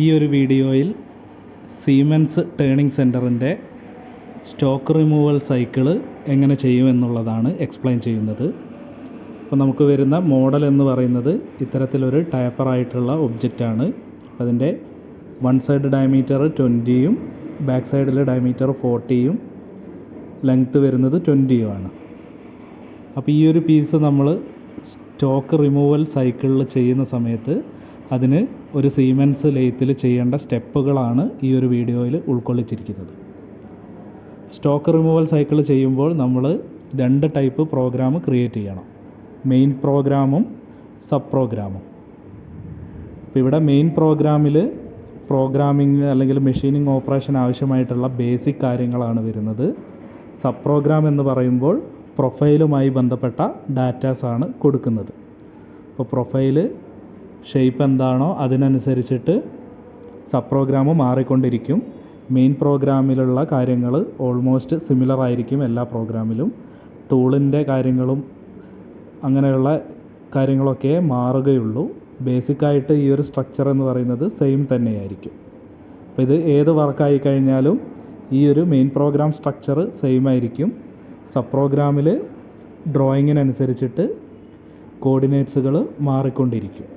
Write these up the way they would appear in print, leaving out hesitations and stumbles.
ഈ ഒരു വീഡിയോയിൽ സീമെൻസ് ടേണിംഗ് സെൻറ്ററിൻ്റെ സ്റ്റോക്ക് റിമൂവൽ സൈക്കിള് എങ്ങനെ ചെയ്യുമെന്നുള്ളതാണ് എക്സ്പ്ലെയിൻ ചെയ്യുന്നത്. അപ്പോൾ നമുക്ക് വരുന്ന മോഡൽ എന്ന് പറയുന്നത് ഇത്തരത്തിലൊരു ടൈപ്പറായിട്ടുള്ള ഒബ്ജക്റ്റാണ്. അതിൻ്റെ വൺ സൈഡ് ഡയമീറ്റർ 20ഉം ബാക്ക് സൈഡിൽ ഡയമീറ്റർ 40ഉം ലെങ്ത്ത് വരുന്നത് 20ഉമാണ്. അപ്പോൾ ഈ ഒരു പീസ് നമ്മൾ സ്റ്റോക്ക് റിമൂവൽ സൈക്കിളിൽ ചെയ്യുന്ന സമയത്ത് അതിന് ഒരു സീമെൻസ് ലെയ്ത്തിൽ ചെയ്യേണ്ട സ്റ്റെപ്പുകളാണ് ഈ ഒരു വീഡിയോയിൽ ഉൾക്കൊള്ളിച്ചിരിക്കുന്നത്. സ്റ്റോക്ക് റിമൂവൽ സൈക്കിൾ ചെയ്യുമ്പോൾ നമ്മൾ 2 ടൈപ്പ് പ്രോഗ്രാം ക്രിയേറ്റ് ചെയ്യണം. മെയിൻ പ്രോഗ്രാമും സബ് പ്രോഗ്രാമും. അപ്പോൾ ഇവിടെ മെയിൻ പ്രോഗ്രാമിൽ പ്രോഗ്രാമിംഗ് അല്ലെങ്കിൽ മെഷീനിങ് ഓപ്പറേഷൻ ആവശ്യമായിട്ടുള്ള ബേസിക് കാര്യങ്ങളാണ് വരുന്നത്. സബ് പ്രോഗ്രാം എന്ന് പറയുമ്പോൾ പ്രൊഫൈലുമായി ബന്ധപ്പെട്ട ഡാറ്റാസാണ് കൊടുക്കുന്നത്. അപ്പോൾ പ്രൊഫൈല് ഷേപ്പ് എന്താണോ അതിനനുസരിച്ചിട്ട് സബ് പ്രോഗ്രാം മാറിക്കൊണ്ടിരിക്കും. മെയിൻ പ്രോഗ്രാമിലുള്ള കാര്യങ്ങൾ ഓൾമോസ്റ്റ് സിമിലർ ആയിരിക്കും എല്ലാ പ്രോഗ്രാമിലും. ടൂളിൻ്റെ കാര്യങ്ങളും അങ്ങനെയുള്ള കാര്യങ്ങളൊക്കെ മാറുകയുള്ളൂ. ബേസിക്കായിട്ട് ഈ ഒരു സ്ട്രക്ചർ എന്ന് പറയുന്നത് സെയിം തന്നെയായിരിക്കും. അപ്പോൾ ഇത് ഏത് വർക്കായി കഴിഞ്ഞാലും ഈ ഒരു മെയിൻ പ്രോഗ്രാം സ്ട്രക്ചർ സെയിം ആയിരിക്കും. സബ് പ്രോഗ്രാമിൽ ഡ്രോയിങ്ങിനനുസരിച്ചിട്ട് കോർഡിനേറ്റ്സുകൾ മാറിക്കൊണ്ടിരിക്കും.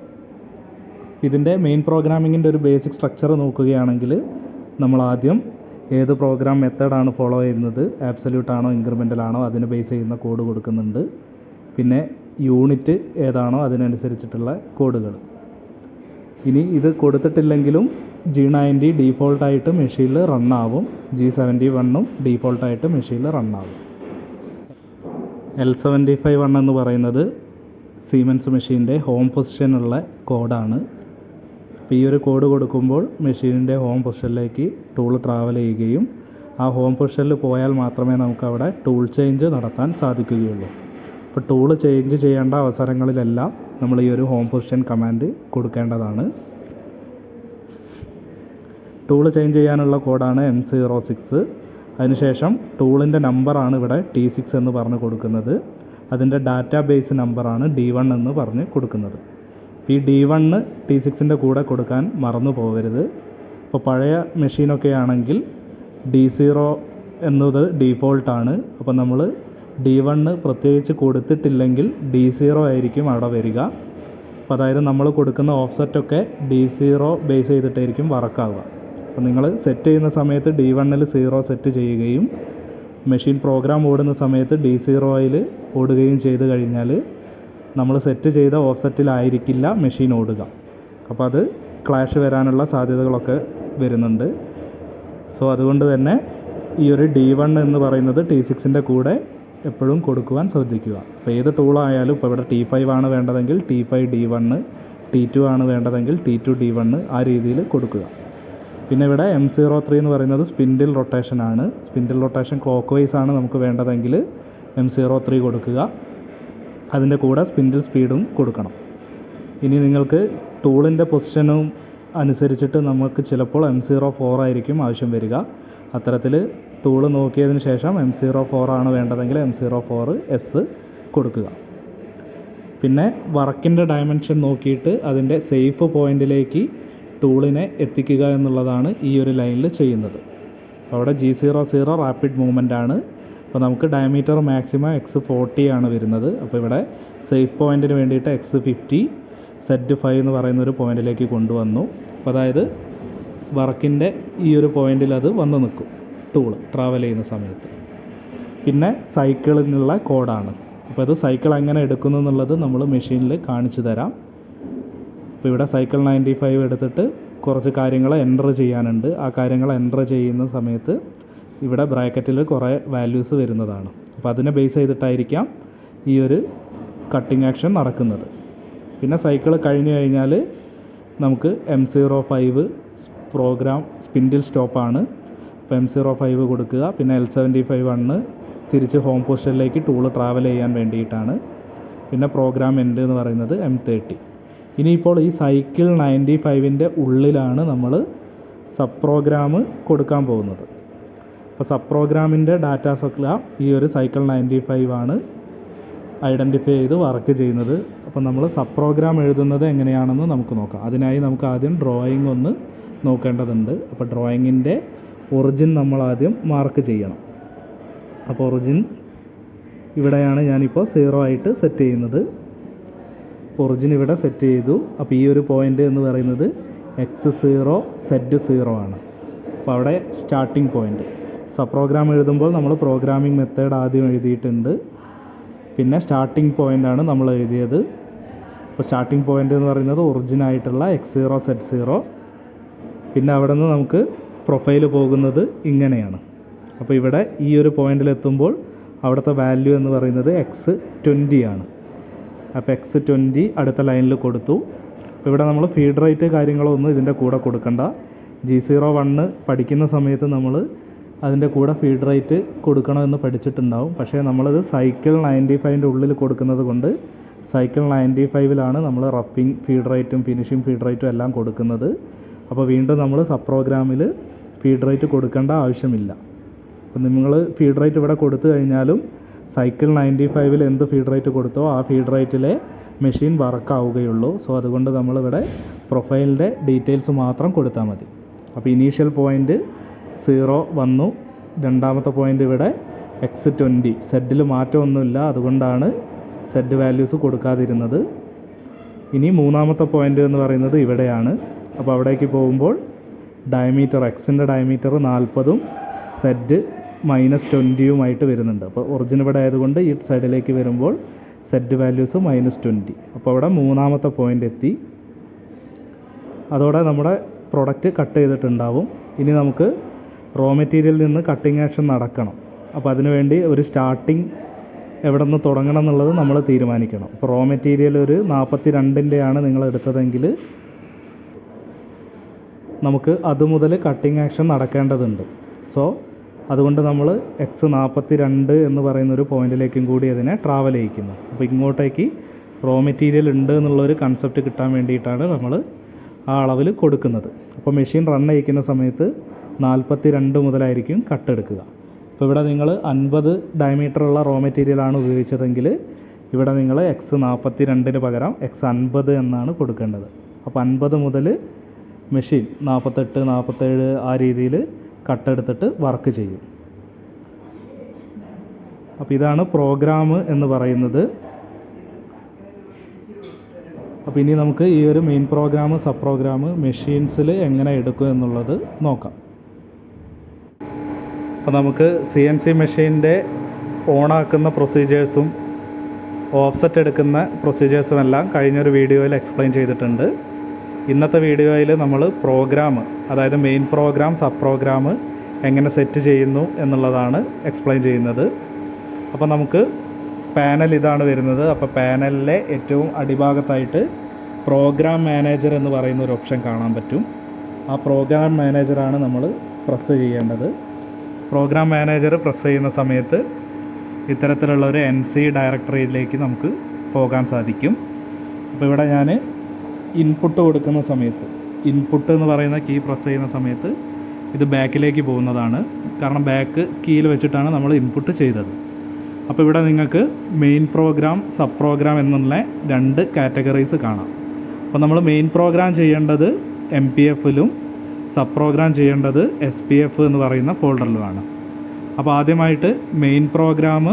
ഇതിൻ്റെ മെയിൻ പ്രോഗ്രാമിങ്ങിൻ്റെ ഒരു ബേസിക് സ്ട്രക്ചർ നോക്കുകയാണെങ്കിൽ നമ്മൾ ആദ്യം ഏത് പ്രോഗ്രാം മെത്തേഡാണ് ഫോളോ ചെയ്യുന്നത്, ആബ്സല്യൂട്ട് ആണോ ഇൻക്രിമെൻ്റൽ ആണോ അതിന് ബേസ് ചെയ്യുന്ന കോഡ് കൊടുക്കുന്നുണ്ട്. പിന്നെ യൂണിറ്റ് ഏതാണോ അതിനനുസരിച്ചിട്ടുള്ള കോഡുകൾ. ഇനി ഇത് കൊടുത്തിട്ടില്ലെങ്കിലും G90 ഡീഫോൾട്ടായിട്ട് മെഷീനിൽ റണ്ണാവും. G71 ഡീഫോൾട്ടായിട്ട് മെഷീനിൽ റണ്ണാവും. L75 എന്ന് പറയുന്നത് സീമെൻസ് മെഷീൻ്റെ ഹോം പൊസിഷനുള്ള കോഡാണ്. അപ്പോൾ ഈ ഒരു കോഡ് കൊടുക്കുമ്പോൾ മെഷീനിൻ്റെ ഹോം പൊസിഷനിലേക്ക് ടൂൾ ട്രാവൽ ചെയ്യുകയും ആ ഹോം പൊസിഷനിൽ പോയാൽ മാത്രമേ നമുക്കവിടെ ടൂൾ ചേഞ്ച് നടത്താൻ സാധിക്കുകയുള്ളൂ. അപ്പോൾ ടൂൾ ചേഞ്ച് ചെയ്യേണ്ട അവസരങ്ങളിലെല്ലാം നമ്മൾ ഈ ഒരു ഹോം പൊസിഷൻ കമാൻഡ് കൊടുക്കേണ്ടതാണ്. ടൂൾ ചേഞ്ച് ചെയ്യാനുള്ള കോഡാണ് M06. അതിനുശേഷം ടൂളിൻ്റെ നമ്പറാണ് ഇവിടെ T6 എന്ന് പറഞ്ഞ് കൊടുക്കുന്നത്. അതിൻ്റെ ഡാറ്റാബേസ് നമ്പറാണ് D1 എന്ന് പറഞ്ഞ് കൊടുക്കുന്നത്. ഈ D1 T6ൻ്റെ കൂടെ കൊടുക്കാൻ മറന്നു പോകരുത്. ഇപ്പോൾ പഴയ മെഷീനൊക്കെ ആണെങ്കിൽ D0 എന്നത് ഡീഫോൾട്ടാണ്. അപ്പോൾ നമ്മൾ D1 പ്രത്യേകിച്ച് കൊടുത്തിട്ടില്ലെങ്കിൽ D0 ആയിരിക്കും അവിടെ വരിക. അപ്പോൾ അതായത് നമ്മൾ കൊടുക്കുന്ന ഓഫ്സെറ്റൊക്കെ D0 ബേസ് ചെയ്തിട്ടായിരിക്കും വർക്കാവുക. അപ്പോൾ നിങ്ങൾ സെറ്റ് ചെയ്യുന്ന സമയത്ത് D1 0 സെറ്റ് ചെയ്യുകയും മെഷീൻ പ്രോഗ്രാം ഓടുന്ന സമയത്ത് D0 ഓടുകയും ചെയ്ത് കഴിഞ്ഞാൽ നമ്മൾ സെറ്റ് ചെയ്ത ഓഫ്സെറ്റിലായിരിക്കില്ല മെഷീൻ ഓടുക. അപ്പോൾ അത് ക്ലാഷ് വരാനുള്ള സാധ്യതകളൊക്കെ വരുന്നുണ്ട്. സോ അതുകൊണ്ട് തന്നെ ഈ ഒരു D1 എന്ന് പറയുന്നത് T6ൻ്റെ കൂടെ എപ്പോഴും കൊടുക്കുവാൻ ശ്രദ്ധിക്കുക. അപ്പോൾ ഏത് ടൂളായാലും ഇപ്പോൾ ഇവിടെ T5 ആണ് വേണ്ടതെങ്കിൽ T5 D1, T2 ആണ് വേണ്ടതെങ്കിൽ T2 D1 ആ രീതിയിൽ കൊടുക്കുക. പിന്നെ ഇവിടെ M03 എന്ന് പറയുന്നത് സ്പിൻഡിൽ റൊട്ടേഷൻ ആണ്. സ്പിൻഡിൽ റൊട്ടേഷൻ ക്ലോക്ക് വൈസ് ആണ് നമുക്ക് വേണ്ടതെങ്കിൽ M03 കൊടുക്കുക. അതിൻ്റെ കൂടെ സ്പിൻഡിൽ സ്പീഡും കൊടുക്കണം. ഇനി നിങ്ങൾക്ക് ടൂളിൻ്റെ പൊസിഷനും അനുസരിച്ചിട്ട് നമുക്ക് ചിലപ്പോൾ M04 ആയിരിക്കും ആവശ്യം വരിക. അത്തരത്തിൽ ടൂള് നോക്കിയതിന് ശേഷം M04 ആണ് വേണ്ടതെങ്കിൽ M04S കൊടുക്കുക. പിന്നെ വർക്കിൻ്റെ ഡയമെൻഷൻ നോക്കിയിട്ട് അതിൻ്റെ സേഫ് പോയിൻറ്റിലേക്ക് ടൂളിനെ എത്തിക്കുക എന്നുള്ളതാണ് ഈ ഒരു ലൈനിൽ ചെയ്യുന്നത്. അവിടെ G00 റാപ്പിഡ് മൂവ്മെൻ്റ് ആണ്. അപ്പോൾ നമുക്ക് ഡയമീറ്റർ മാക്സിമം X40 ആണ് വരുന്നത്. അപ്പോൾ ഇവിടെ സേഫ് പോയിൻറ്റിന് വേണ്ടിയിട്ട് X50 Z5 എന്ന് പറയുന്ന ഒരു പോയിൻറ്റിലേക്ക് കൊണ്ടുവന്നു. അപ്പോൾ അതായത് വർക്കിൻ്റെ ഈ ഒരു പോയിൻറ്റിൽ അത് വന്ന് നിൽക്കും ടൂൾ ട്രാവൽ ചെയ്യുന്ന സമയത്ത്. പിന്നെ സൈക്കിളിനുള്ള കോഡാണ്. അപ്പോൾ ഇത് സൈക്കിൾ എങ്ങനെ എടുക്കുന്നു എന്നുള്ളത് നമ്മൾ മെഷീനിൽ കാണിച്ചു തരാം. അപ്പോൾ ഇവിടെ സൈക്കിൾ 95 എടുത്തിട്ട് കുറച്ച് കാര്യങ്ങൾ എൻ്റർ ചെയ്യാനുണ്ട്. ആ കാര്യങ്ങൾ എൻ്റർ ചെയ്യുന്ന സമയത്ത് ഇവിടെ ബ്രാക്കറ്റിൽ കുറേ വാല്യൂസ് വരുന്നതാണ്. അപ്പോൾ അതിനെ ബേസ് ചെയ്തിട്ടായിരിക്കാം ഈ ഒരു കട്ടിങ് ആക്ഷൻ നടക്കുന്നത്. പിന്നെ സൈക്കിൾ കഴിഞ്ഞ് കഴിഞ്ഞാൽ നമുക്ക് M05 പ്രോഗ്രാം സ്പിൻഡിൽ സ്റ്റോപ്പാണ്. അപ്പോൾ M05 കൊടുക്കുക. പിന്നെ L75 തിരിച്ച് ഹോം പൊസിഷനിലേക്ക് ടൂള് ട്രാവൽ ചെയ്യാൻ വേണ്ടിയിട്ടാണ്. പിന്നെ പ്രോഗ്രാം എൻഡ് എന്ന് പറയുന്നത് M30. ഇനിയിപ്പോൾ ഈ സൈക്കിൾ 95ൻ്റെ ഉള്ളിലാണ് നമ്മൾ സബ് പ്രോഗ്രാം കൊടുക്കാൻ പോകുന്നത്. അപ്പോൾ സബ് പ്രോഗ്രാമിൻ്റെ ഡാറ്റാസൊക്കെ ഈ ഒരു സൈക്കിൾ 95 ആണ് ഐഡൻറ്റിഫൈ ചെയ്ത് വർക്ക് ചെയ്യുന്നത്. അപ്പോൾ നമ്മൾ സബ് പ്രോഗ്രാം എഴുതുന്നത് എങ്ങനെയാണെന്ന് നമുക്ക് നോക്കാം. അതിനായി നമുക്ക് ആദ്യം ഡ്രോയിങ് ഒന്ന് നോക്കേണ്ടതുണ്ട്. അപ്പോൾ ഡ്രോയിങ്ങിൻ്റെ ഒറിജിൻ നമ്മൾ ആദ്യം മാർക്ക് ചെയ്യണം. അപ്പോൾ ഒറിജിൻ ഇവിടെയാണ് ഞാനിപ്പോൾ 0 ആയിട്ട് സെറ്റ് ചെയ്യുന്നത്. അപ്പോൾ ഒറിജിൻ ഇവിടെ സെറ്റ് ചെയ്തു. അപ്പോൾ ഈ ഒരു പോയിൻ്റ് എന്ന് പറയുന്നത് x0 z0 ആണ്. അപ്പോൾ അവിടെ സ്റ്റാർട്ടിംഗ് പോയിൻ്റ്. സബ് പ്രോഗ്രാം എഴുതുമ്പോൾ നമ്മൾ പ്രോഗ്രാമിംഗ് മെത്തേഡ് ആദ്യം എഴുതിയിട്ടുണ്ട്. പിന്നെ സ്റ്റാർട്ടിംഗ് പോയിൻ്റാണ് നമ്മൾ എഴുതിയത്. അപ്പോൾ സ്റ്റാർട്ടിംഗ് പോയിൻ്റ് എന്ന് പറയുന്നത് ഒറിജിനായിട്ടുള്ള x0 z0. പിന്നെ അവിടെ നിന്ന് നമുക്ക് പ്രൊഫൈൽ പോകുന്നത് ഇങ്ങനെയാണ്. അപ്പോൾ ഇവിടെ ഈ ഒരു പോയിൻ്റിലെത്തുമ്പോൾ അവിടുത്തെ വാല്യൂ എന്ന് പറയുന്നത് x20 ആണ്. അപ്പോൾ x20 അടുത്ത ലൈനിൽ കൊടുത്തു. അപ്പോൾ ഇവിടെ നമ്മൾ ഫീഡ് റേറ്റ് കാര്യങ്ങളോ ഒന്നും ഇതിൻ്റെ കൂടെ കൊടുക്കണ്ട. G01 പഠിക്കുന്ന സമയത്ത് നമ്മൾ അതിൻ്റെ കൂടെ ഫീഡ് റേറ്റ് കൊടുക്കണമെന്ന് പഠിച്ചിട്ടുണ്ടാവും. പക്ഷേ നമ്മളത് സൈക്കിൾ 95ൻ്റെ ഉള്ളിൽ കൊടുക്കുന്നത് കൊണ്ട് സൈക്കിൾ 95ലാണ് നമ്മൾ റഫിങ് ഫീഡ് റേറ്റും ഫിനിഷിംഗ് ഫീഡ് റേറ്റും എല്ലാം കൊടുക്കുന്നത്. അപ്പോൾ വീണ്ടും നമ്മൾ സബ് പ്രോഗ്രാമിൽ ഫീഡ് റേറ്റ് കൊടുക്കേണ്ട ആവശ്യമില്ല. അപ്പോൾ നിങ്ങൾ ഫീഡ് റേറ്റ് ഇവിടെ കൊടുത്തു കഴിഞ്ഞാലും സൈക്കിൾ 95ൽ എന്ത് ഫീഡ് റേറ്റ് കൊടുത്തോ ആ ഫീഡ് റേറ്റിലെ മെഷീൻ വർക്കാവുകയുള്ളൂ. സോ അതുകൊണ്ട് നമ്മളിവിടെ പ്രൊഫൈലിൻ്റെ ഡീറ്റെയിൽസ് മാത്രം കൊടുത്താൽ മതി. അപ്പോൾ ഇനീഷ്യൽ പോയിൻ്റ് 0 വന്നു. രണ്ടാമത്തെ പോയിൻ്റ് ഇവിടെ x20. സെഡിൽ മാറ്റമൊന്നുമില്ല, അതുകൊണ്ടാണ് സെഡ് വാല്യൂസ് കൊടുക്കാതിരുന്നത്. ഇനി മൂന്നാമത്തെ പോയിൻ്റ് എന്ന് പറയുന്നത് ഇവിടെയാണ്. അപ്പോൾ അവിടേക്ക് പോകുമ്പോൾ ഡയമീറ്റർ എക്സിൻ്റെ ഡയമീറ്റർ 40ഉം സെഡ് -20 വരുന്നുണ്ട്. അപ്പോൾ ഒറിജിൻ ഇവിടെ ആയതുകൊണ്ട് ഈ സൈഡിലേക്ക് വരുമ്പോൾ സെഡ് വാല്യൂസ് -20. അപ്പോൾ അവിടെ മൂന്നാമത്തെ പോയിൻ്റ് എത്തി. അതോടെ നമ്മുടെ പ്രൊഡക്റ്റ് കട്ട് ചെയ്തിട്ടുണ്ടാവും. ഇനി നമുക്ക് റോ മെറ്റീരിയലിൽ നിന്ന് കട്ടിങ് ആക്ഷൻ നടക്കണം. അപ്പോൾ അതിനുവേണ്ടി ഒരു സ്റ്റാർട്ടിങ് എവിടെ നിന്ന് തുടങ്ങണം എന്നുള്ളത് നമ്മൾ തീരുമാനിക്കണം. അപ്പോൾ റോ മെറ്റീരിയൽ ഒരു 42ൻ്റെയാണ് നിങ്ങൾ എടുത്തതെങ്കിൽ നമുക്ക് അതുമുതൽ കട്ടിങ് ആക്ഷൻ നടക്കേണ്ടതുണ്ട്. സോ അതുകൊണ്ട് നമ്മൾ x42 എന്ന് പറയുന്നൊരു പോയിന്റിലേക്കും കൂടി അതിനെ ട്രാവൽ ചെയ്യിക്കുന്നു. അപ്പോൾ ഇങ്ങോട്ടേക്ക് റോ മെറ്റീരിയൽ ഉണ്ട് എന്നുള്ളൊരു കൺസെപ്റ്റ് കിട്ടാൻ വേണ്ടിയിട്ടാണ് നമ്മൾ ആ അളവിൽ കൊടുക്കുന്നത്. അപ്പോൾ മെഷീൻ റൺ ചെയ്യിക്കുന്ന സമയത്ത് 42 മുതലായിരിക്കും കട്ടെടുക്കുക. അപ്പോൾ ഇവിടെ നിങ്ങൾ 50 ഡയമീറ്ററുള്ള റോ മെറ്റീരിയലാണ് ഉപയോഗിച്ചതെങ്കിൽ ഇവിടെ നിങ്ങൾ x42 പകരം x50 എന്നാണ് കൊടുക്കേണ്ടത്. അപ്പോൾ 50 മുതൽ മെഷീൻ 48, 47 ആ രീതിയിൽ കട്ടെടുത്തിട്ട് വർക്ക് ചെയ്യും. അപ്പോൾ ഇതാണ് പ്രോഗ്രാം എന്ന് പറയുന്നത്. അപ്പോൾ ഇനി നമുക്ക് ഈ ഒരു മെയിൻ പ്രോഗ്രാം സബ് പ്രോഗ്രാം മെഷീൻസിൽ എങ്ങനെ എടുക്കും എന്നുള്ളത് നോക്കാം. അപ്പോൾ നമുക്ക് CNC മെഷീൻ്റെ ഓണാക്കുന്ന പ്രൊസീജിയേഴ്സും ഓഫ്സെറ്റ് എടുക്കുന്ന പ്രൊസീജിയേഴ്സും എല്ലാം കഴിഞ്ഞൊരു വീഡിയോയിൽ എക്സ്പ്ലെയിൻ ചെയ്തിട്ടുണ്ട്. ഇന്നത്തെ വീഡിയോയിൽ നമ്മൾ പ്രോഗ്രാം, അതായത് മെയിൻ പ്രോഗ്രാം സബ് പ്രോഗ്രാം എങ്ങനെ സെറ്റ് ചെയ്യുന്നു എന്നുള്ളതാണ് എക്സ്പ്ലെയിൻ ചെയ്യുന്നത്. അപ്പോൾ നമുക്ക് പാനൽ ഇതാണ് വരുന്നത്. അപ്പോൾ പാനലിലെ ഏറ്റവും അടിഭാഗത്തായിട്ട് പ്രോഗ്രാം മാനേജർ എന്ന് പറയുന്ന ഒരു ഓപ്ഷൻ കാണാൻ പറ്റും. ആ പ്രോഗ്രാം മാനേജറാണ് നമ്മൾ പ്രസ് ചെയ്യേണ്ടത്. പ്രോഗ്രാം മാനേജർ പ്രസ് ചെയ്യുന്ന സമയത്ത് ഇത്തരത്തിലുള്ള ഒരു NC ഡയറക്ടറിയിലേക്ക് നമുക്ക് പോകാൻ സാധിക്കും. അപ്പോൾ ഇവിടെ ഞാൻ ഇൻപുട്ട് കൊടുക്കുന്ന സമയത്ത്, ഇൻപുട്ട് എന്ന് പറയുന്ന കീ പ്രസ് ചെയ്യുന്ന സമയത്ത് ഇത് ബാക്കിലേക്ക് പോകുന്നതാണ്. കാരണം ബാക്ക് കീയിൽ വെച്ചിട്ടാണ് നമ്മൾ ഇൻപുട്ട് ചെയ്തത്. അപ്പോൾ ഇവിടെ നിങ്ങൾക്ക് മെയിൻ പ്രോഗ്രാം സബ് പ്രോഗ്രാം എന്നുള്ള 2 കാറ്റഗറീസ് കാണാം. അപ്പോൾ നമ്മൾ മെയിൻ പ്രോഗ്രാം ചെയ്യേണ്ടത് MPFലും സബ് പ്രോഗ്രാം ചെയ്യേണ്ടത് SPF എന്ന് പറയുന്ന ഫോൾഡറിലുമാണ്. അപ്പോൾ ആദ്യമായിട്ട് മെയിൻ പ്രോഗ്രാം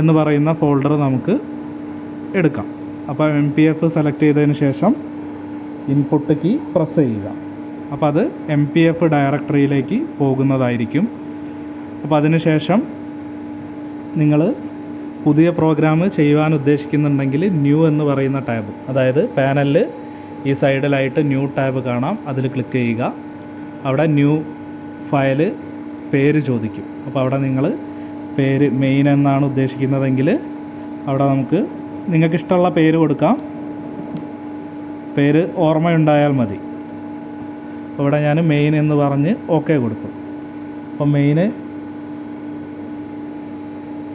എന്ന് പറയുന്ന ഫോൾഡർ നമുക്ക് എടുക്കാം. അപ്പോൾ MPF സെലക്ട് ചെയ്തതിന് ശേഷം ഇൻപുട്ട് കീ പ്രസ് ചെയ്യുക. അപ്പോൾ അത് MPF ഡയറക്ടറിയിലേക്ക് പോകുന്നതായിരിക്കും. അപ്പോൾ അതിന് ശേഷം നിങ്ങൾ പുതിയ പ്രോഗ്രാം ചെയ്യുവാൻ ഉദ്ദേശിക്കുന്നുണ്ടെങ്കിൽ ന്യൂ എന്ന് പറയുന്ന ടാബ്, അതായത് പാനലിൽ ഈ സൈഡിലായിട്ട് ന്യൂ ടാബ് കാണാം, അതിൽ ക്ലിക്ക് ചെയ്യുക. അവിടെ ന്യൂ ഫയൽ പേര് ചോദിക്കും. അപ്പോൾ അവിടെ നിങ്ങൾ പേര് മെയിൻ എന്നാണ് ഉദ്ദേശിക്കുന്നതെങ്കിൽ അവിടെ നമുക്ക് നിങ്ങൾക്ക് ഇഷ്ടമുള്ള പേര് കൊടുക്കാം. പേര് ഓർമ്മയുണ്ടായാൽ മതി. ഇവിടെ ഞാൻ മെയിൻ എന്ന് പറഞ്ഞ് ഓക്കെ കൊടുത്തു. അപ്പോൾ മെയിന്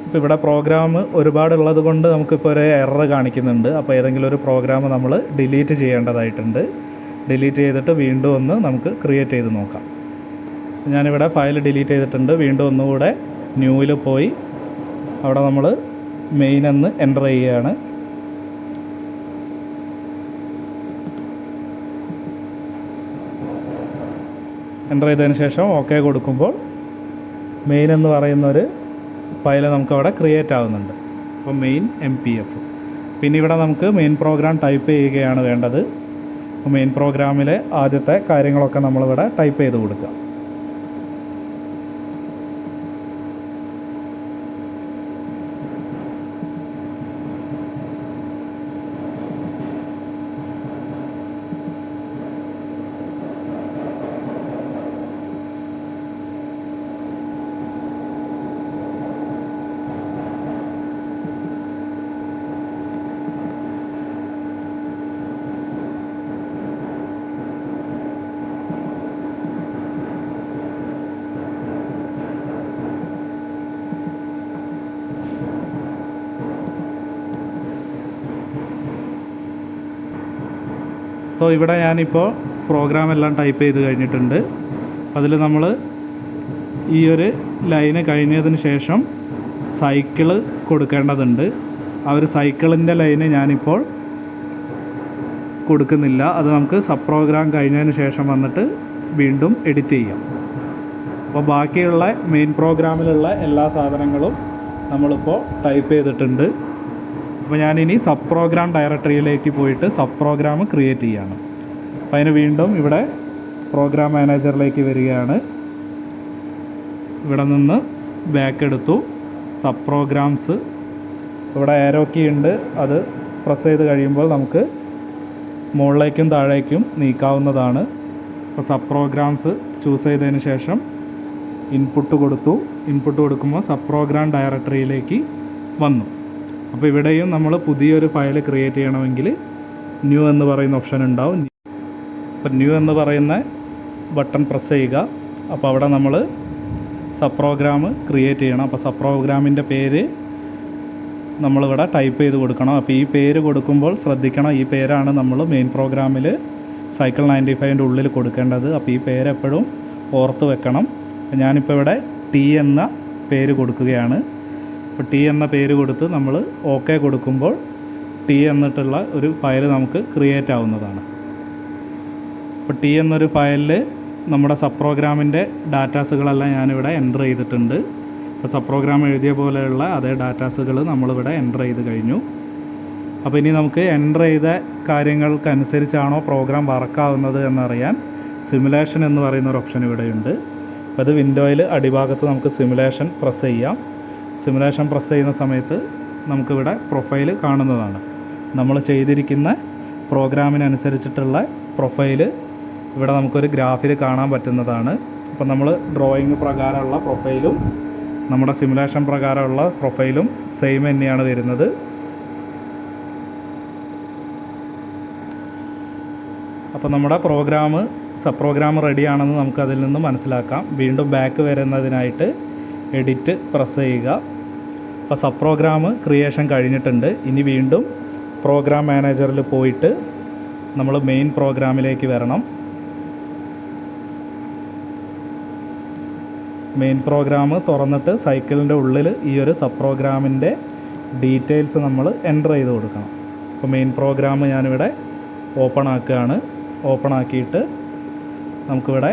ഇപ്പോൾ ഇവിടെ പ്രോഗ്രാം ഒരുപാടുള്ളത് കൊണ്ട് നമുക്കിപ്പോൾ ഒരു എറർ കാണിക്കുന്നുണ്ട്. അപ്പോൾ ഏതെങ്കിലും ഒരു പ്രോഗ്രാം നമ്മൾ ഡിലീറ്റ് ചെയ്യേണ്ടതായിട്ടുണ്ട്. ഡിലീറ്റ് ചെയ്തിട്ട് വീണ്ടും ഒന്ന് നമുക്ക് ക്രിയേറ്റ് ചെയ്ത് നോക്കാം. ഞാനിവിടെ ഫയൽ ഡിലീറ്റ് ചെയ്തിട്ടുണ്ട്. വീണ്ടും ഒന്നുകൂടെ ന്യൂവിൽ പോയി അവിടെ നമ്മൾ മെയിൻ എന്ന് എൻ്റർ ചെയ്യുകയാണ്. എൻ്റർ ചെയ്തതിന് ശേഷം ഓക്കെ കൊടുക്കുമ്പോൾ മെയിൻ എന്ന് പറയുന്നൊരു ഫയൽ നമുക്കവിടെ ക്രിയേറ്റ് ആവുന്നുണ്ട്. അപ്പോൾ മെയിൻ MPF. പിന്നെ ഇവിടെ നമുക്ക് മെയിൻ പ്രോഗ്രാം ടൈപ്പ് ചെയ്യുകയാണ് വേണ്ടത്. മെയിൻ പ്രോഗ്രാമിലെ ആദ്യത്തെ കാര്യങ്ങളൊക്കെ നമ്മളിവിടെ ടൈപ്പ് ചെയ്ത് കൊടുക്കുക. സോ ഇവിടെ ഞാനിപ്പോൾ പ്രോഗ്രാം എല്ലാം ടൈപ്പ് ചെയ്ത് കഴിഞ്ഞിട്ടുണ്ട്. അതിൽ നമ്മൾ ഈ ഒരു ലൈന് കഴിഞ്ഞതിന് ശേഷം സൈക്കിള് കൊടുക്കേണ്ടതുണ്ട്. ആ ഒരു സൈക്കിളിൻ്റെ ലൈന് ഞാനിപ്പോൾ കൊടുക്കുന്നില്ല. അത് നമുക്ക് സബ് പ്രോഗ്രാം കഴിഞ്ഞതിന് ശേഷം വന്നിട്ട് വീണ്ടും എഡിറ്റ് ചെയ്യാം. അപ്പോൾ ബാക്കിയുള്ള മെയിൻ പ്രോഗ്രാമിലുള്ള എല്ലാ സാധനങ്ങളും നമ്മളിപ്പോൾ ടൈപ്പ് ചെയ്തിട്ടുണ്ട്. അപ്പോൾ ഞാനിനി സബ് പ്രോഗ്രാം ഡയറക്ടറിയിലേക്ക് പോയിട്ട് സബ് പ്രോഗ്രാം ക്രിയേറ്റ് ചെയ്യാണ്. അപ്പോൾ അതിന് വീണ്ടും ഇവിടെ പ്രോഗ്രാം മാനേജറിലേക്ക് വരികയാണ്. ഇവിടെ നിന്ന് ബാക്ക് എടുത്തു. സബ് പ്രോഗ്രാംസ് ഇവിടെ ആരോ കീ ഉണ്ട്. അത് പ്രസ് ചെയ്ത് കഴിയുമ്പോൾ നമുക്ക് മുകളിലേക്കും താഴേക്കും നീക്കാവുന്നതാണ്. അപ്പോൾ സബ് പ്രോഗ്രാംസ് ചൂസ് ചെയ്തതിന് ശേഷം ഇൻപുട്ട് കൊടുത്തു. ഇൻപുട്ട് കൊടുക്കുമ്പോൾ സബ് പ്രോഗ്രാം ഡയറക്ടറിയിലേക്ക് വന്നു. അപ്പോൾ ഇവിടെയും നമ്മൾ പുതിയൊരു ഫയൽ ക്രിയേറ്റ് ചെയ്യണമെങ്കിൽ ന്യൂ എന്ന് പറയുന്ന ഓപ്ഷൻ ഉണ്ടാവും. അപ്പോൾ ന്യൂ എന്ന് പറയുന്ന ബട്ടൺ പ്രസ് ചെയ്യുക. അപ്പോൾ അവിടെ നമ്മൾ സബ് പ്രോഗ്രാം ക്രിയേറ്റ് ചെയ്യണം. അപ്പോൾ സബ് പ്രോഗ്രാമിൻ്റെ പേര് നമ്മളിവിടെ ടൈപ്പ് ചെയ്ത് കൊടുക്കണം. അപ്പോൾ ഈ പേര് കൊടുക്കുമ്പോൾ ശ്രദ്ധിക്കണം, ഈ പേരാണ് നമ്മൾ മെയിൻ പ്രോഗ്രാമിൽ സൈക്കിൾ 95ൻ്റെ ഉള്ളിൽ കൊടുക്കേണ്ടത്. അപ്പോൾ ഈ പേര് എപ്പോഴും ഓർത്ത് വെക്കണം. ഞാനിപ്പോൾ ഇവിടെ T എന്ന പേര് കൊടുക്കുകയാണ്. അപ്പോൾ T എന്ന പേര് കൊടുത്ത് നമ്മൾ ഓക്കെ കൊടുക്കുമ്പോൾ T എന്നിട്ടുള്ള ഒരു ഫയൽ നമുക്ക് ക്രിയേറ്റ് ആവുന്നതാണ്. അപ്പോൾ T എന്നൊരു ഫയലിൽ നമ്മുടെ സബ് പ്രോഗ്രാമിൻ്റെ ഡാറ്റാസുകളെല്ലാം ഞാനിവിടെ എൻ്റർ ചെയ്തിട്ടുണ്ട്. അപ്പോൾ സബ് പ്രോഗ്രാം എഴുതിയ പോലെയുള്ള അതേ ഡാറ്റാസുകൾ നമ്മളിവിടെ എൻ്റർ ചെയ്ത് കഴിഞ്ഞു. അപ്പോൾ ഇനി നമുക്ക് എൻ്റർ ചെയ്ത കാര്യങ്ങൾക്കനുസരിച്ചാണോ പ്രോഗ്രാം വർക്കാവുന്നത് എന്നറിയാൻ സിമുലേഷൻ എന്ന് പറയുന്ന ഒരു ഓപ്ഷൻ ഇവിടെയുണ്ട്. അപ്പോൾ അത് വിൻഡോയിൽ അടിഭാഗത്ത് നമുക്ക് സിമുലേഷൻ പ്രസ് ചെയ്യാം. സിമുലേഷൻ പ്രസ് ചെയ്യുന്ന സമയത്ത് നമുക്കിവിടെ പ്രൊഫൈൽ കാണുന്നതാണ്. നമ്മൾ ചെയ്തിരിക്കുന്ന പ്രോഗ്രാമിനനുസരിച്ചിട്ടുള്ള പ്രൊഫൈൽ ഇവിടെ നമുക്കൊരു ഗ്രാഫിൽ കാണാൻ പറ്റുന്നതാണ്. അപ്പോൾ നമ്മൾ ഡ്രോയിങ് പ്രകാരമുള്ള പ്രൊഫൈലും നമ്മുടെ സിമുലേഷൻ പ്രകാരമുള്ള പ്രൊഫൈലും സെയിം തന്നെയാണ് വരുന്നത്. അപ്പോൾ നമ്മുടെ സബ് പ്രോഗ്രാം റെഡിയാണെന്ന് നമുക്കതിൽ നിന്ന് മനസ്സിലാക്കാം. വീണ്ടും ബാക്ക് വരുന്നതിനായിട്ട് എഡിറ്റ് പ്രസ് ചെയ്യുക. അപ്പോൾ സബ് പ്രോഗ്രാം ക്രിയേഷൻ കഴിഞ്ഞിട്ടുണ്ട്. ഇനി വീണ്ടും പ്രോഗ്രാം മാനേജറിൽ പോയിട്ട് നമ്മൾ മെയിൻ പ്രോഗ്രാമിലേക്ക് വരണം. മെയിൻ പ്രോഗ്രാം തുറന്നിട്ട് സൈക്കിളിൻ്റെ ഉള്ളിൽ ഈ ഒരു സബ് പ്രോഗ്രാമിൻ്റെ ഡീറ്റെയിൽസ് നമ്മൾ എൻ്റർ ചെയ്ത് കൊടുക്കണം. അപ്പോൾ മെയിൻ പ്രോഗ്രാം ഞാനിവിടെ ഓപ്പൺ ആക്കുകയാണ്. ഓപ്പൺ ആക്കിയിട്ട് നമുക്കിവിടെ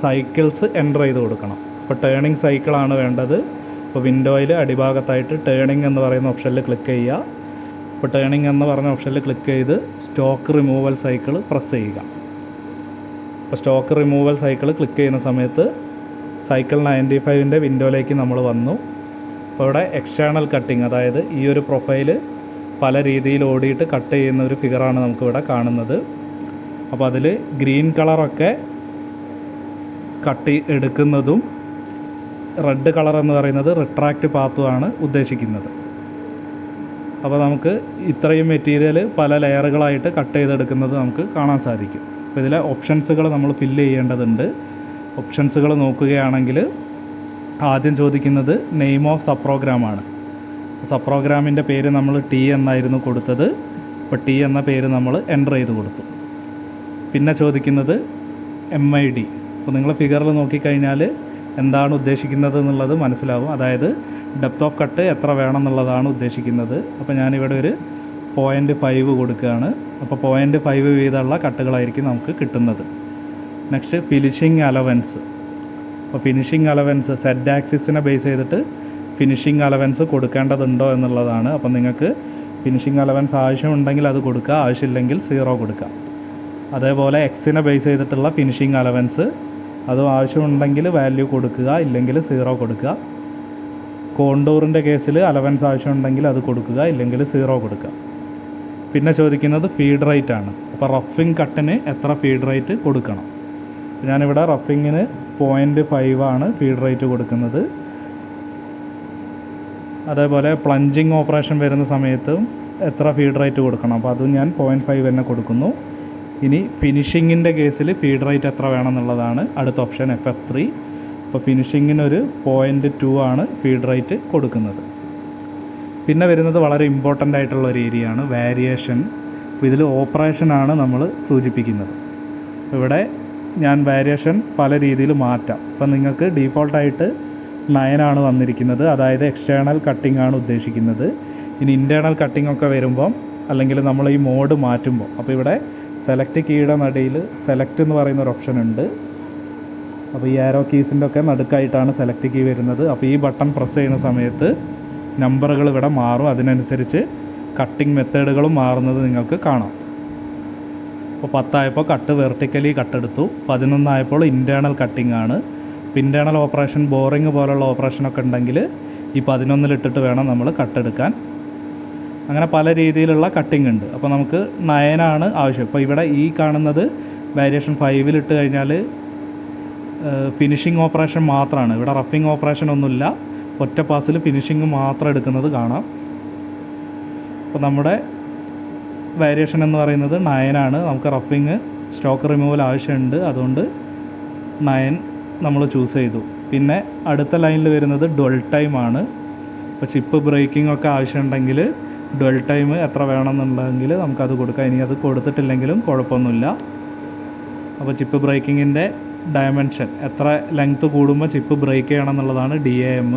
സൈക്കിൾസ് എൻ്റർ ചെയ്ത് കൊടുക്കണം. ഇപ്പോൾ ടേണിംഗ് സൈക്കിളാണ് വേണ്ടത്. ഇപ്പോൾ വിൻഡോയിൽ അടിഭാഗത്തായിട്ട് ടേണിംഗ് എന്ന് പറയുന്ന ഓപ്ഷനിൽ ക്ലിക്ക് ചെയ്യുക. ഇപ്പോൾ ടേണിംഗ് എന്ന് പറഞ്ഞ ഓപ്ഷനിൽ ക്ലിക്ക് ചെയ്ത് സ്റ്റോക്ക് റിമൂവൽ സൈക്കിൾ പ്രസ് ചെയ്യുക. അപ്പോൾ സ്റ്റോക്ക് റിമൂവൽ സൈക്കിൾ ക്ലിക്ക് ചെയ്യുന്ന സമയത്ത് സൈക്കിൾ 95ൻ്റെ വിൻഡോയിലേക്ക് നമ്മൾ വന്നു. അപ്പോൾ ഇവിടെ എക്സ്റ്റേണൽ കട്ടിങ്, അതായത് ഈ ഒരു പ്രൊഫൈൽ പല രീതിയിൽ ഓടിയിട്ട് കട്ട് ചെയ്യുന്ന ഒരു ഫിഗറാണ് നമുക്കിവിടെ കാണുന്നത്. അപ്പോൾ അതിൽ ഗ്രീൻ കളറൊക്കെ കട്ട് എടുക്കുന്നതും റെഡ് കളർ എന്ന് പറയുന്നത് റിട്രാക്റ്റ് പാത്തുമാണ് ഉദ്ദേശിക്കുന്നത്. അപ്പോൾ നമുക്ക് ഇത്രയും മെറ്റീരിയൽ പല ലെയറുകളായിട്ട് കട്ട് ചെയ്തെടുക്കുന്നത് നമുക്ക് കാണാൻ സാധിക്കും. അപ്പോൾ ഇതിലെ ഓപ്ഷൻസുകൾ നമ്മൾ ഫില്ല് ചെയ്യേണ്ടതുണ്ട്. ഓപ്ഷൻസുകൾ നോക്കുകയാണെങ്കിൽ ആദ്യം ചോദിക്കുന്നത് നെയിം ഓഫ് സബ് പ്രോഗ്രാമാണ്. സബ് പ്രോഗ്രാമിൻ്റെ പേര് നമ്മൾ T എന്നായിരുന്നു കൊടുത്തത്. അപ്പോൾ T എന്ന പേര് നമ്മൾ എൻ്റർ ചെയ്ത് കൊടുത്തു. പിന്നെ ചോദിക്കുന്നത് MID. അപ്പോൾ നിങ്ങൾ ഫിഗറിൽ നോക്കിക്കഴിഞ്ഞാൽ എന്താണ് ഉദ്ദേശിക്കുന്നത് എന്നുള്ളത് മനസ്സിലാവും. അതായത് ഡെപ്ത് ഓഫ് കട്ട് എത്ര വേണം എന്നുള്ളതാണ് ഉദ്ദേശിക്കുന്നത്. അപ്പോൾ ഞാനിവിടെ ഒരു 0.5 കൊടുക്കുകയാണ്. അപ്പോൾ 0.5 വീതമുള്ള കട്ടുകളായിരിക്കും നമുക്ക് കിട്ടുന്നത്. Next finishing allowance. അപ്പോൾ ഫിനിഷിംഗ് അലവൻസ് സെഡ് ആക്സിസിനെ ബേസ് ചെയ്തിട്ട് ഫിനിഷിംഗ് അലവൻസ് കൊടുക്കേണ്ടതുണ്ടോ എന്നുള്ളതാണ്. അപ്പം നിങ്ങൾക്ക് ഫിനിഷിംഗ് അലവൻസ് ആവശ്യമുണ്ടെങ്കിൽ അത് കൊടുക്കുക, ആവശ്യമില്ലെങ്കിൽ 0 കൊടുക്കുക. അതേപോലെ എക്സിനെ ബേസ് ചെയ്തിട്ടുള്ള ഫിനിഷിംഗ് അലവൻസ് അതും ആവശ്യമുണ്ടെങ്കിൽ വാല്യൂ കൊടുക്കുക, ഇല്ലെങ്കിൽ 0 കൊടുക്കുക. കോണ്ടൂറിൻ്റെ കേസിൽ അലവൻസ് ആവശ്യമുണ്ടെങ്കിൽ അത് കൊടുക്കുക, ഇല്ലെങ്കിൽ 0 കൊടുക്കുക. പിന്നെ ചോദിക്കുന്നത് ഫീഡ് റേറ്റ് ആണ്. അപ്പോൾ റഫിംഗ് കട്ടിന് എത്ര ഫീഡ് റേറ്റ് കൊടുക്കണം? ഞാനിവിടെ റഫിങ്ങിന് 0.5 ആണ് ഫീഡ് റേറ്റ് കൊടുക്കുന്നത്. അതേപോലെ പ്ലഞ്ചിങ് ഓപ്പറേഷൻ വരുന്ന സമയത്തും എത്ര ഫീഡ് റേറ്റ് കൊടുക്കണം? അപ്പോൾ അതും ഞാൻ 0.5 തന്നെ കൊടുക്കുന്നു. ഇനി ഫിനിഷിങ്ങിൻ്റെ കേസിൽ ഫീഡ് റേറ്റ് എത്ര വേണം എന്നുള്ളതാണ് അടുത്ത ഓപ്ഷൻ FF3. അപ്പോൾ ഫിനിഷിങ്ങിനൊരു 0.2 ആണ് ഫീഡ് റേറ്റ് കൊടുക്കുന്നത്. പിന്നെ വരുന്നത് വളരെ ഇമ്പോർട്ടൻ്റ് ആയിട്ടുള്ള ഒരു ഏരിയയാണ് വേരിയേഷൻ. ഇതിൽ ഓപ്പറേഷനാണ് നമ്മൾ സൂചിപ്പിക്കുന്നത്. ഇവിടെ ഞാൻ വേരിയേഷൻ പല രീതിയിൽ മാറ്റാം. ഇപ്പം നിങ്ങൾക്ക് ഡീഫോൾട്ടായിട്ട് 9 ആണ് വന്നിരിക്കുന്നത്, അതായത് എക്സ്റ്റേണൽ കട്ടിംഗ് ആണ് ഉദ്ദേശിക്കുന്നത്. ഇനി ഇൻറ്റേർണൽ കട്ടിംഗ് ഒക്കെ വരുമ്പം അല്ലെങ്കിൽ നമ്മൾ ഈ മോഡ് മാറ്റുമ്പോൾ, അപ്പോൾ ഇവിടെ സെലക്ട് കീയുടെ നടുയിൽ സെലക്ട് എന്ന് പറയുന്ന ഒരു ഓപ്ഷൻ ഉണ്ട്. അപ്പോൾ ഈ ആരോ കീസിൻ്റെ ഒക്കെ നടുക്കായിട്ടാണ് സെലക്ട് കീ വരുന്നത്. അപ്പോൾ ഈ ബട്ടൺ പ്രസ് ചെയ്യുന്ന സമയത്ത് നമ്പറുകൾ ഇവിടെ മാറും, അതിനനുസരിച്ച് കട്ടിംഗ് മെത്തേഡുകളും മാറുന്നത് നിങ്ങൾക്ക് കാണാം. അപ്പോൾ 10 ആയപ്പോൾ കട്ട് വെർട്ടിക്കലി കട്ടെടുത്തു, 11 ആയപ്പോൾ ഇൻറ്റേർണൽ കട്ടിംഗ് ആണ്. ഇപ്പോൾ ഇൻറ്റേർണൽ ഓപ്പറേഷൻ ബോറിങ് പോലുള്ള ഓപ്പറേഷനൊക്കെ ഉണ്ടെങ്കിൽ ഈ 11 വേണം നമ്മൾ കട്ടെടുക്കാൻ. അങ്ങനെ പല രീതിയിലുള്ള കട്ടിംഗ് ഉണ്ട്. അപ്പോൾ നമുക്ക് 9 ആണ് ആവശ്യം. ഇപ്പോൾ ഇവിടെ ഈ കാണുന്നത് വേരിയേഷൻ 5 ഇട്ട് കഴിഞ്ഞാൽ ഫിനിഷിംഗ് ഓപ്പറേഷൻ മാത്രമാണ്. ഇവിടെ റഫിംഗ് ഓപ്പറേഷൻ ഒന്നുമില്ല, ഒറ്റ പാസിൽ ഫിനിഷിംഗ് മാത്രം എടുക്കുന്നത് കാണാം. അപ്പോൾ നമ്മുടെ വേരിയേഷൻ എന്ന് പറയുന്നത് 9 ആണ്. നമുക്ക് റഫിങ് സ്റ്റോക്ക് റിമൂവൽ ആവശ്യമുണ്ട്, അതുകൊണ്ട് 9 നമ്മൾ ചൂസ് ചെയ്തു. പിന്നെ അടുത്ത ലൈനിൽ വരുന്നത് ഡ്വൽ ടൈം ആണ്. ഇപ്പോൾ ചിപ്പ് ബ്രേക്കിംഗ് ഒക്കെ ആവശ്യമുണ്ടെങ്കിൽ ഡ്വൽ ടൈം എത്ര വേണമെന്നുണ്ടെങ്കിൽ നമുക്കത് കൊടുക്കാം. ഇനി അത് കൊടുത്തിട്ടില്ലെങ്കിലും കുഴപ്പമൊന്നുമില്ല. അപ്പോൾ ചിപ്പ് ബ്രേക്കിങ്ങിൻ്റെ ഡയമെൻഷൻ എത്ര ലെങ്ത്ത് കൂടുമ്പോൾ ചിപ്പ് ബ്രേക്ക് ചെയ്യണം എന്നുള്ളതാണ് DAM.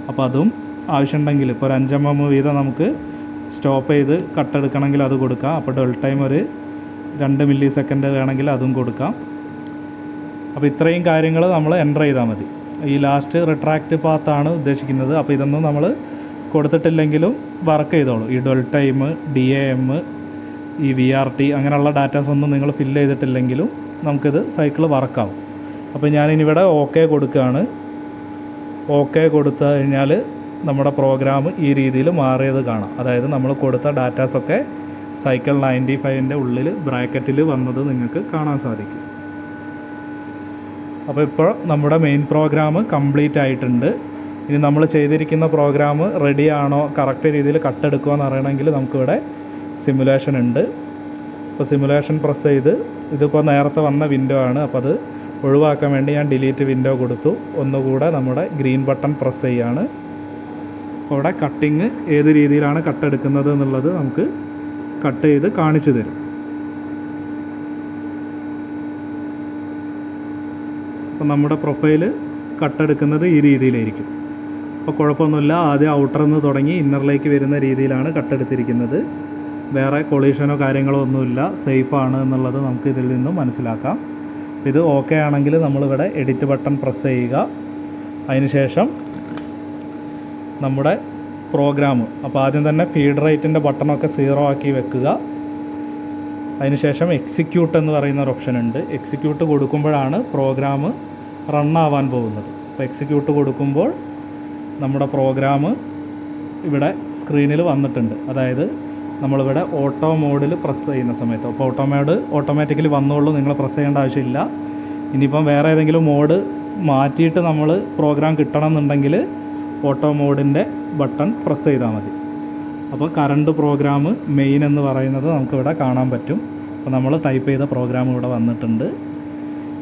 അപ്പോൾ അതും ആവശ്യമുണ്ടെങ്കിൽ ഇപ്പോൾ ഒരു 5 mm വീതം നമുക്ക് സ്റ്റോപ്പ് ചെയ്ത് കട്ടെടുക്കണമെങ്കിൽ അത് കൊടുക്കാം. അപ്പോൾ ഡ്വൽ ടൈം ഒരു 2 millisecond വേണമെങ്കിൽ അതും കൊടുക്കാം. അപ്പോൾ ഇത്രയും കാര്യങ്ങൾ നമ്മൾ എൻ്റർ ചെയ്താൽ മതി. ഈ ലാസ്റ്റ് റിട്രാക്റ്റ് പാത്താണ് ഉദ്ദേശിക്കുന്നത്. അപ്പോൾ ഇതൊന്നും നമ്മൾ കൊടുത്തിട്ടില്ലെങ്കിലും വർക്ക് ചെയ്തോളൂ. ഈ ഡ്വൽ ടൈം, DAM, ഈ VRT അങ്ങനെയുള്ള ഡാറ്റാസ് ഒന്നും നിങ്ങൾ ഫില്ല് ചെയ്തിട്ടില്ലെങ്കിലും നമുക്കിത് സൈക്കിൾ വർക്കാവും. അപ്പോൾ ഞാനിവിടെ OK കൊടുക്കുകയാണ്. OK കൊടുത്തു കഴിഞ്ഞാൽ നമ്മുടെ പ്രോഗ്രാം ഈ രീതിയിൽ മാറിയത് കാണാം. അതായത് നമ്മൾ കൊടുത്ത ഡാറ്റാസൊക്കെ സൈക്കിൾ 95ൻ്റെ ഉള്ളിൽ ബ്രാക്കറ്റിൽ വന്നത് നിങ്ങൾക്ക് കാണാൻ സാധിക്കും. അപ്പോൾ ഇപ്പോൾ നമ്മുടെ മെയിൻ പ്രോഗ്രാം കംപ്ലീറ്റ് ആയിട്ടുണ്ട്. ഇനി നമ്മൾ ചെയ്തിരിക്കുന്ന പ്രോഗ്രാം റെഡി ആണോ, കറക്റ്റ് രീതിയിൽ കട്ടെടുക്കുമോ എന്ന് അറിയണമെങ്കിൽ നമുക്കിവിടെ സിമുലേഷൻ ഉണ്ട്. അപ്പോൾ സിമുലേഷൻ പ്രസ് ചെയ്ത്, ഇതിപ്പോൾ നേരത്തെ വന്ന വിൻഡോ ആണ്, അപ്പോൾ അത് ഒഴിവാക്കാൻ വേണ്ടി ഞാൻ ഡിലീറ്റ് വിൻഡോ കൊടുത്തു. ഒന്നുകൂടെ നമ്മുടെ ഗ്രീൻ ബട്ടൺ പ്രസ് ചെയ്യാണ്. അപ്പോൾ ഇവിടെ കട്ടിങ് ഏത് രീതിയിലാണ് കട്ടെടുക്കുന്നത് എന്നുള്ളത് നമുക്ക് കട്ട് ചെയ്ത് കാണിച്ചു തരും. അപ്പോൾ നമ്മുടെ പ്രൊഫൈൽ കട്ടെടുക്കുന്നത് ഈ രീതിയിലായിരിക്കും. അപ്പോൾ കുഴപ്പമൊന്നുമില്ല. ആദ്യം ഔട്ടറിൽ നിന്ന് തുടങ്ങി ഇന്നറിലേക്ക് വരുന്ന രീതിയിലാണ് കട്ടെടുത്തിരിക്കുന്നത്. വേറെ കൊളീഷനോ കാര്യങ്ങളോ ഒന്നുമില്ല, സേഫാണ് എന്നുള്ളത് നമുക്ക് ഇതിൽ നിന്നും മനസ്സിലാക്കാം. ഇത് ഓക്കെ ആണെങ്കിൽ നമ്മളിവിടെ എഡിറ്റ് ബട്ടൺ പ്രസ് ചെയ്യുക. അതിനുശേഷം നമ്മുടെ പ്രോഗ്രാം, അപ്പോൾ ആദ്യം തന്നെ ഫീഡ് റേറ്റിൻ്റെ ബട്ടണൊക്കെ 0 ആക്കി വെക്കുക. അതിനുശേഷം എക്സിക്യൂട്ട് എന്ന് പറയുന്ന ഒരു ഓപ്ഷൻ ഉണ്ട്. എക്സിക്യൂട്ട് കൊടുക്കുമ്പോഴാണ് പ്രോഗ്രാം റണ്ണാവാൻ പോകുന്നത്. അപ്പോൾ എക്സിക്യൂട്ട് കൊടുക്കുമ്പോൾ നമ്മുടെ പ്രോഗ്രാം ഇവിടെ സ്ക്രീനിൽ വന്നിട്ടുണ്ട്. അതായത് നമ്മളിവിടെ ഓട്ടോ മോഡിൽ പ്രസ് ചെയ്യുന്ന സമയത്ത്, അപ്പോൾ ഓട്ടോ മോഡ് ഓട്ടോമാറ്റിക്കലി വന്നോളൂ, നിങ്ങൾ പ്രസ് ചെയ്യേണ്ട ആവശ്യമില്ല. ഇനിയിപ്പം വേറെ ഏതെങ്കിലും മോഡ് മാറ്റിയിട്ട് നമ്മൾ പ്രോഗ്രാം കിട്ടണം എന്നുണ്ടെങ്കിൽ ഓട്ടോ മോഡിൻ്റെ ബട്ടൺ പ്രസ് ചെയ്താൽ മതി. അപ്പോൾ കറണ്ട് പ്രോഗ്രാം മെയിൻ എന്ന് പറയുന്നത് നമുക്കിവിടെ കാണാൻ പറ്റും. അപ്പോൾ നമ്മൾ ടൈപ്പ് ചെയ്ത പ്രോഗ്രാം ഇവിടെ വന്നിട്ടുണ്ട്.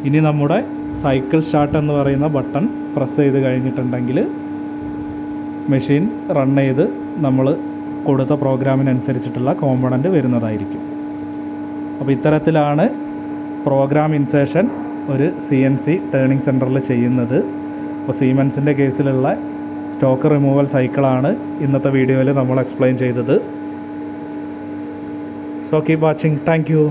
ഇനി നമ്മുടെ സൈക്കിൾ സ്റ്റാർട്ട് എന്ന് പറയുന്ന ബട്ടൺ പ്രസ് ചെയ്ത് കഴിഞ്ഞിട്ടുണ്ടെങ്കിൽ മെഷീൻ റൺ ചെയ്ത് നമ്മൾ കൊടുത്ത പ്രോഗ്രാമിനനുസരിച്ചിട്ടുള്ള കോമ്പണൻറ്റ് വരുന്നതായിരിക്കും. അപ്പോൾ ഇത്തരത്തിലാണ് പ്രോഗ്രാം ഇൻസേർഷൻ ഒരു CNC ടേണിംഗ് സെൻറ്ററിൽ ചെയ്യുന്നത്. അപ്പോൾ സീമെൻസിൻ്റെ കേസിലുള്ള സ്റ്റോക്ക് റിമൂവൽ സൈക്കിളാണ് ഇന്നത്തെ വീഡിയോയിൽ നമ്മൾ എക്സ്പ്ലെയിൻ ചെയ്തത്. So keep watching. Thank you.